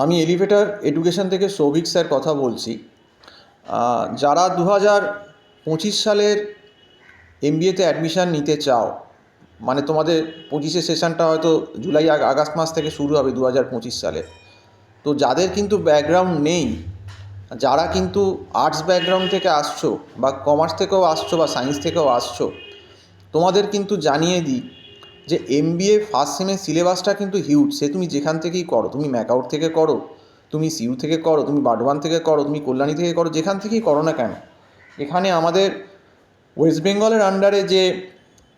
আমি elevator education থেকে Souvik sir কথা বলছি। যারা 2025 সালের এমবিএতে অ্যাডমিশান নিতে চাও, মানে তোমাদের 25-এর সেশনটা হয়তো জুলাই আগস্ট মাস থেকে শুরু হবে 2025 সালে। তো যাদের কিন্তু ব্যাকগ্রাউন্ড নেই, যারা কিন্তু আর্টস ব্যাকগ্রাউন্ড থেকে আসছো বা কমার্স থেকেও আসছো বা সায়েন্স থেকেও আসছো, তোমাদের কিন্তু জানিয়ে দিই যে এমবিএ ফার্স্ট সেমের সিলেবাসটা কিন্তু হিউজ। সে তুমি যেখান থেকেই করো, তুমি ম্যাকআউট থেকে করো, তুমি সিইউ থেকে করো, তুমি বার্ডওয়ান থেকে করো, তুমি কল্যাণী থেকে করো, যেখান থেকেই করো না কেন, এখানে আমাদের ওয়েস্ট বেঙ্গলের আন্ডারে যে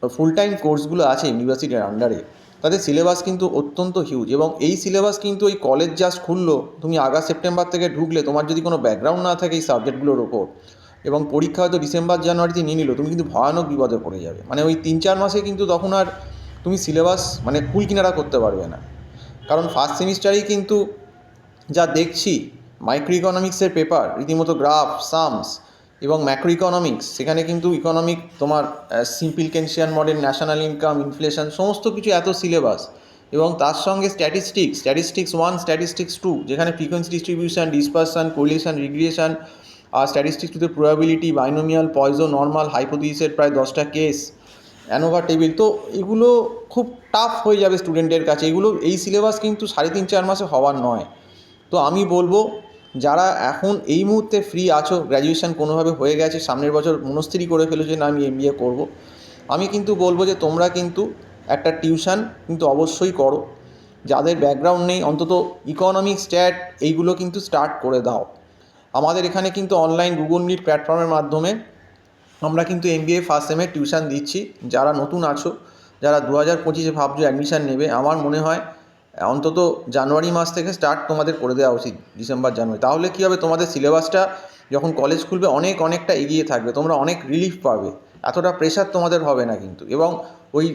ফুল টাইম কোর্সগুলো আছে ইউনিভার্সিটির আন্ডারে, তাদের সিলেবাস কিন্তু অত্যন্ত হিউজ। এবং এই সিলেবাস কিন্তু ওই কলেজ জাস্ট খুললো, তুমি আগস্ট সেপ্টেম্বর থেকে ঢুকলে, তোমার যদি কোনো ব্যাকগ্রাউন্ড না থাকে এই সাবজেক্টগুলোর ওপর, এবং পরীক্ষা হয়তো ডিসেম্বর জানুয়ারিতে নিয়ে নিল, তুমি কিন্তু ভয়ানক বিপদে পড়ে যাবে। মানে ওই 3-4 মাসে কিন্তু তখন আর তুমি সিলেবাস মানে কুল কিনারা করতে পারবে না। কারণ ফার্স্ট সেমিস্টারেই কিন্তু যা দেখছি, মাইক্রো ইকোনমিক্সের পেপার রীতিমতো গ্রাফ, সামস এবং ম্যাক্রো ইকোনমিক্স, সেখানে কিন্তু ইকোনমিক তোমার simple Keynesian model, national income, inflation, সমস্ত কিছু এত সিলেবাস। এবং তার সঙ্গে স্ট্যাটিস্টিক্স 1, স্ট্যাটিস্টিক্স 2, যেখানে frequency distribution, dispersion, correlation, regression, আর statistics two the probability, binomial, Poisson, normal, হাইপোথিসিসের প্রায় 10টা কেস, অ্যানোভা টেবিল। তো এগুলো খুব টাফ হয়ে যাবে স্টুডেন্টের কাছে। এগুলো এই সিলেবাস কিন্তু 3.5-4 মাসে হওয়ার নয়। তো আমি বলবো, যারা এখন এই মুহূর্তে ফ্রি আছো, গ্র্যাজুয়েশন কোনোভাবে হয়ে গেছে, সামনের বছর মনস্থির করে ফেলেছো যে না আমি এমবিএ করবো, আমি কিন্তু বলবো যে তোমরা কিন্তু একটা টিউশন কিন্তু অবশ্যই করো। যাদের ব্যাকগ্রাউন্ড নেই, অন্তত ইকোনমিক্স, স্ট্যাট এইগুলো কিন্তু স্টার্ট করে দাও। আমাদের এখানে কিন্তু অনলাইন গুগল মিট প্ল্যাটফর্মের মাধ্যমে আমরা কিন্তু এমবিএ ফার্স্ট সেমের টিউশন দিচ্ছি। যারা নতুন আছো, যারা 2025-এ ভাবছো অ্যাডমিশান নেবে, আমার মনে হয় অন্তত জানুয়ারি মাস থেকে স্টার্ট তোমাদের করে দেওয়া উচিত, ডিসেম্বর জানুয়ারি। তাহলে কী হবে, তোমাদের সিলেবাসটা যখন কলেজ খুলবে অনেকটা এগিয়ে থাকবে, তোমরা অনেক রিলিফ পাবে, এতটা প্রেশার তোমাদের হবে না কিন্তু। এবং ওই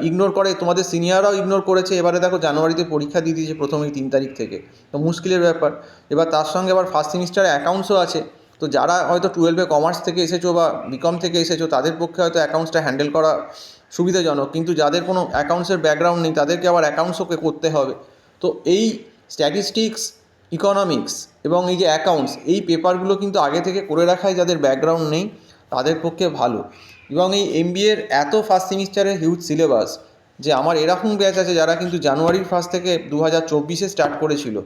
ইগনোর করে, তোমাদের সিনিয়ররাও ইগনোর করেছে, এবারে দেখো জানুয়ারিতে পরীক্ষা দিয়ে দিয়েছে প্রথমেই 3 তারিখ থেকে, তো মুশকিলের ব্যাপার। এবার তার সঙ্গে আবার ফার্স্ট সেমিস্টারে অ্যাকাউন্টসও আছে। তো যারা হয়তো 12-এ কমার্স থেকে এসেছো বা বিকম থেকে এসেছো, তাদের পক্ষে হয়তো অ্যাকাউন্টসটা হ্যান্ডেল করা সুবিধাজনক, কিন্তু যাদের কোনো অ্যাকাউন্টসের ব্যাকগ্রাউন্ড নেই, তাদেরকে আবার অ্যাকাউন্টসও করতে হবে। তো এই স্ট্যাটিস্টিক্স, ইকোনমিক্স এবং এই যে অ্যাকাউন্টস, এই পেপারগুলো কিন্তু আগে থেকে করে রাখাই যাদের ব্যাকগ্রাউন্ড নেই তাদের পক্ষে ভালো। এবং এই এমবিএর এত ফার্স্ট সেমিস্টারের হিউজ সিলেবাস যে আমার এরকম ব্যাচ আছে যারা কিন্তু জানুয়ারির ফার্স্ট থেকে 2024-এ স্টার্ট করেছিল,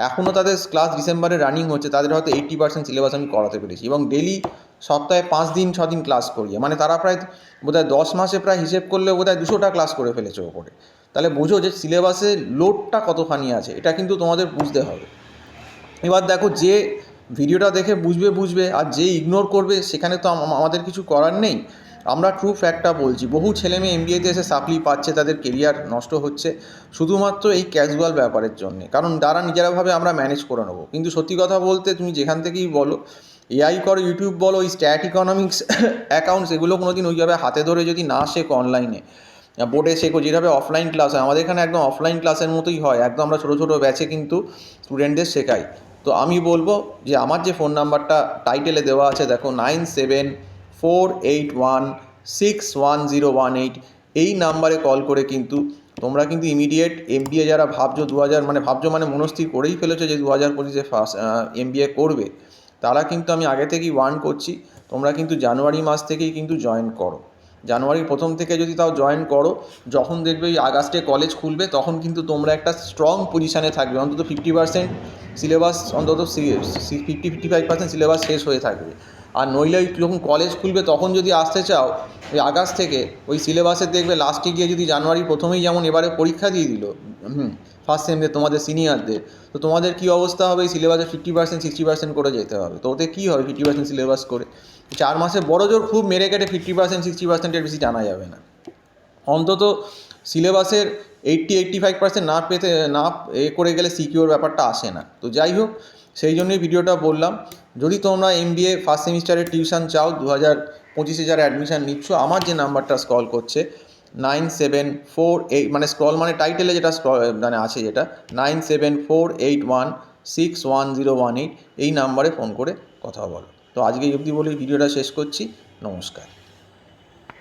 এখনও তাদের ক্লাস ডিসেম্বরে রানিং হচ্ছে, তাদের হয়তো 80% সিলেবাস আমি করাতে পেরেছি। এবং ডেলি সপ্তাহে 5-6 দিন ক্লাস করিয়ে, মানে তারা প্রায় বোধহয় 10 মাসে প্রায় হিসেব করলে বোধহয় 200টা ক্লাস করে ফেলেছে ওপরে। তাহলে বোঝো যে সিলেবাসে লোডটা কতখানি আছে, এটা কিন্তু তোমাদের বুঝতে হবে। এবার দেখো, যে ভিডিওটা দেখে বুঝবে, আর যে ইগনোর করবে সেখানে তো আমাদের কিছু করার নেই। আমরা ট্রু ফ্যাক্টটা বলছি, বহু ছেলেমেয়ে এমবিএতে এসে সাপ্লি পাচ্ছে, তাদের কেরিয়ার নষ্ট হচ্ছে শুধুমাত্র এই ক্যাজুয়াল ব্যাপারের জন্যে, কারণ তারা নিজেরা ভাবে আমরা ম্যানেজ করে নেবো। কিন্তু সত্যি কথা বলতে, তুমি যেখান থেকেই বলো, এআই করো, ইউটিউব বলো, ওই স্ট্যাট, ইকোনমিক্স, অ্যাকাউন্টস, এগুলো কোনো দিন ওইভাবে হাতে ধরে যদি না শেখো, অনলাইনে বোর্ডে শেখো, যেভাবে অফলাইন ক্লাস হয়, আমাদের এখানে একদম অফলাইন ক্লাসের মতোই হয়, একদম আমরা ছোটো ব্যাচে কিন্তু স্টুডেন্টদের শেখাই। তো আমি বলবো যে আমার যে ফোন নাম্বারটা টাইটেলে দেওয়া আছে দেখো, 9748161018, এই নাম্বারে কল করে কিন্তু তোমরা কিন্তু ইমিডিয়েট এমবিএ যারা ভাবছো মানে মনস্থির করেই ফেলেছো যে 2025-এ ফার্স্ট এমবিএ করবে, তারা কিন্তু আমি আগে থেকেই ওয়ার্ন করছি, তোমরা কিন্তু জানুয়ারি মাস থেকেই কিন্তু জয়েন করো। জানুয়ারির প্রথম থেকে যদি তাও জয়েন করো, যখন দেখবে এই আগস্টে কলেজ খুলবে, তখন কিন্তু তোমরা একটা স্ট্রং পজিশানে থাকবে, অন্তত 50% সিলেবাস, অন্তত 50-55% সিলেবাস শেষ হয়ে থাকবে। আর নইলে যখন কলেজ খুলবে তখন যদি আসতে চাও, ওই আগস্ট থেকে ওই সিলেবাসের দেখবে লাস্টে গিয়ে যদি জানুয়ারি প্রথমেই যেমন এবারে পরীক্ষা দিয়ে দিল ফার্স্ট সেমে তোমাদের সিনিয়রদের, তো তোমাদের কী অবস্থা হবে, এই সিলেবাসের 50%-60% করে যেতে হবে। তো ওতে কী হবে 50% সিলেবাস করে, 4 মাসে বড় জোর খুব মেরে কেটে 50%-60%-এর বেশি জানা যাবে না। অন্তত সিলেবাসের 80-85% না করে গেলে সিকিউর ব্যাপারটা আসে না। তো যাই হোক, সেই জন্যই ভিডিওটা বললাম। যদি তোমরা এমবিএ ফার্স্ট সেমিস্টারের টিউশন চাও, 2025-এ যারা অ্যাডমিশান নিচ্ছ, আমার যে নাম্বারটা স্ক্রল করছে 9748, মানে স্ক্রল মানে টাইটেলে যেটা মানে আছে, যেটা 9748161018, এই নাম্বারে ফোন করে কথা বলো। তো আজকে এই অবধি বলে ভিডিওটা শেষ করছি। নমস্কার।